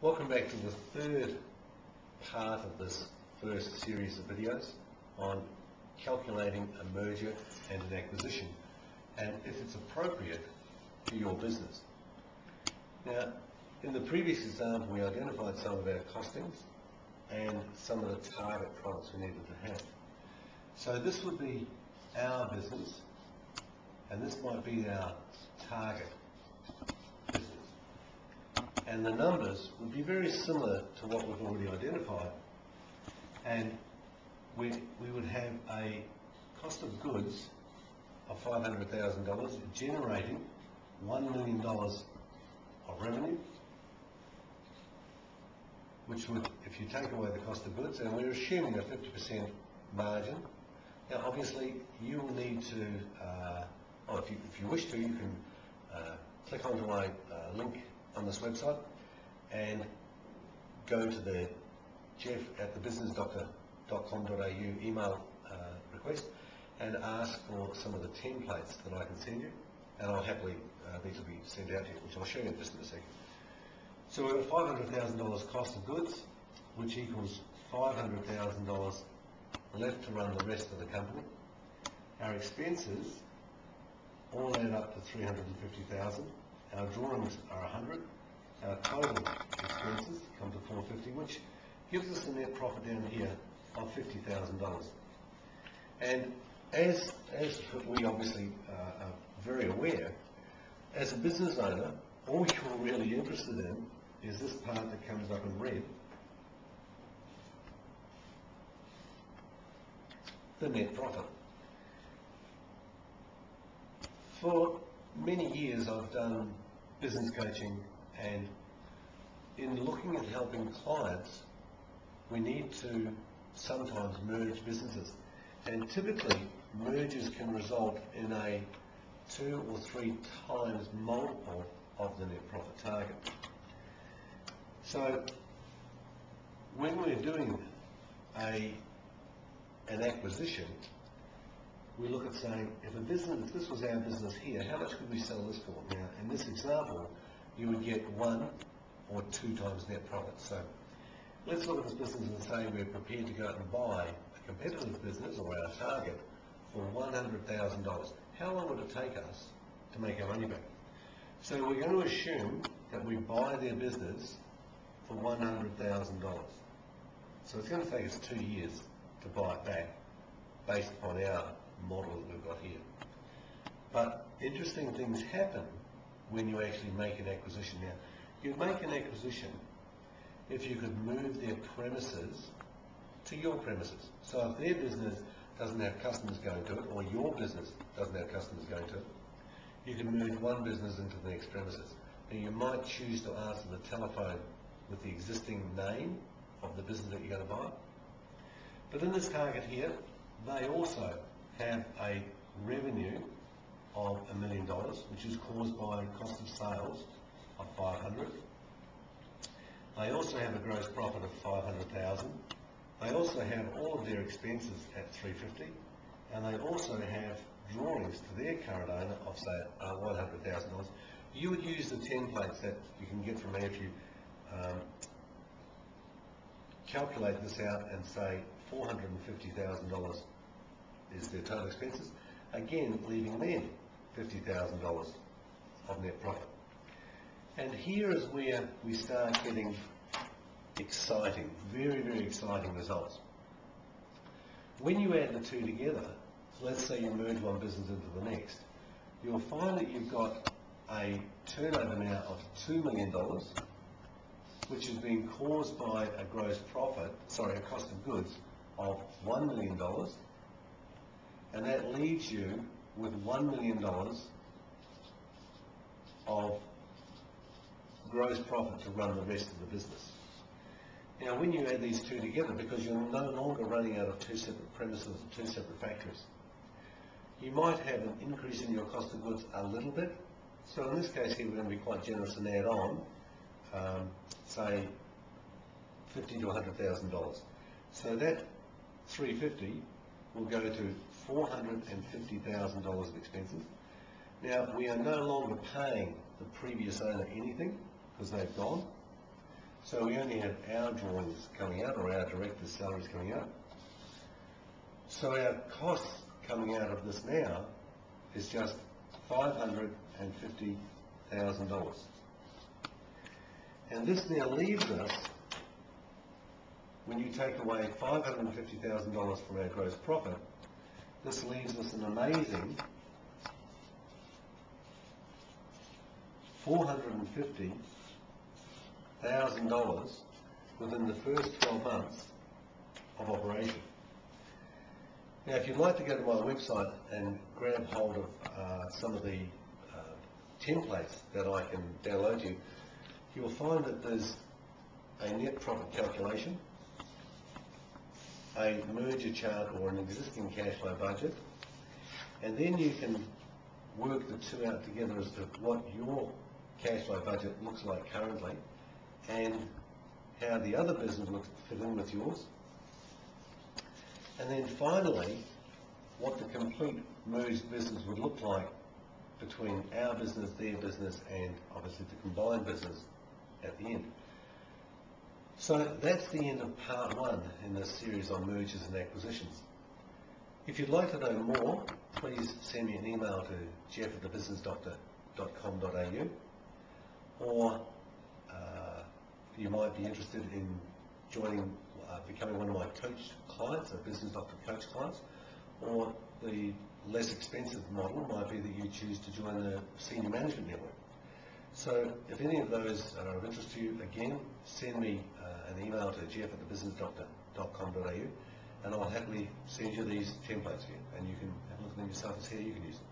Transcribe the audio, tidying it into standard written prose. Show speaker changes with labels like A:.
A: Welcome back to the third part of this first series of videos on calculating a merger and an acquisition and if it's appropriate for your business. Now, in the previous example we identified some of our costings and some of the target products we needed to have. So this would be our business and this might be our target business. And the numbers would be very similar to what we've already identified. And we would have a cost of goods of $500,000 generating $1 million of revenue, which would, if you take away the cost of goods, and we're assuming a 50% margin. Now obviously you will need to, if you wish to, you can click onto a link on this website and go to the jeff@thebusinessdoctor.com.au email request and ask for some of the templates that I can send you, and I'll happily, these will be sent out to you, which I'll show you in just in a second. So we have $500,000 cost of goods, which equals $500,000 left to run the rest of the company. Our expenses all add up to $350,000. Our drawings are 100. Our total expenses come to 450, which gives us a net profit down here of $50,000. And as we obviously are very aware, as a business owner, all you're really interested in is this part that comes up in red, the net profit. For many years I've done business coaching, and in looking at helping clients, we need to sometimes merge businesses, and typically mergers can result in a 2 or 3 times multiple of the net profit target. So when we're doing an acquisition, we look at saying, if this was our business here, how much could we sell this for? Now, in this example, you would get 1 or 2 times net profit. So let's look at this business and say we're prepared to go out and buy a competitive business, or our target, for $100,000. How long would it take us to make our money back? So we're going to assume that we buy their business for $100,000. So it's going to take us 2 years to buy it back, based upon our model that we've got here. But interesting things happen when you actually make an acquisition. Now, you'd make an acquisition if you could move their premises to your premises. So if their business doesn't have customers going to it, or your business doesn't have customers going to it, you can move one business into the next premises. Now you might choose to answer the telephone with the existing name of the business that you're going to buy. But in this target here, they also have a revenue of $1 million, which is caused by cost of sales of $500. They also have a gross profit of $500,000. They also have all of their expenses at $350, and they also have drawings to their current owner of, say, $100,000. You would use the templates that you can get from me if you calculate this out and say $450,000 is their total expenses, again leaving them $50,000 of net profit. And here is where we start getting exciting, very, very exciting results. When you add the two together, let's say you merge one business into the next, you'll find that you've got a turnover now of $2 million, which has been caused by a gross profit, a cost of goods of $1 million, and that leaves you with $1 million of gross profit to run the rest of the business. Now when you add these two together, because you're no longer running out of 2 separate premises or 2 separate factories, you might have an increase in your cost of goods a little bit. So in this case here, we're going to be quite generous and add on, say, $50,000 to $100,000. So that $350 will go to $450,000 of expenses. Now, we are no longer paying the previous owner anything because they've gone. So we only have our drawings coming out, or our directors' salaries coming out. So our costs coming out of this now is just $550,000. And this now leaves us, when you take away $550,000 from our gross profit, this leaves us an amazing $450,000 within the first 12 months of operation. Now, if you'd like to go to my website and grab hold of some of the templates that I can download you, you'll find that there's a net profit calculation, a merger chart or an existing cash flow budget, and then you can work the two out together as to what your cash flow budget looks like currently and how the other business looks fit in with yours. And then finally, what the complete merged business would look like between our business, their business, and obviously the combined business at the end. So that's the end of part one in this series on mergers and acquisitions. If you'd like to know more, please send me an email to jeff@thebusinessdoctor.com.au, or you might be interested in becoming one of my coach clients, a Business Doctor coach clients, or the less expensive model might be that you choose to join the Senior Management Network. So if any of those are of interest to you, again, send me an email to jeff@thebusinessdoctor.com.au, and I'll happily send you these templates here, and you can have a look at them yourself and see how you can use them.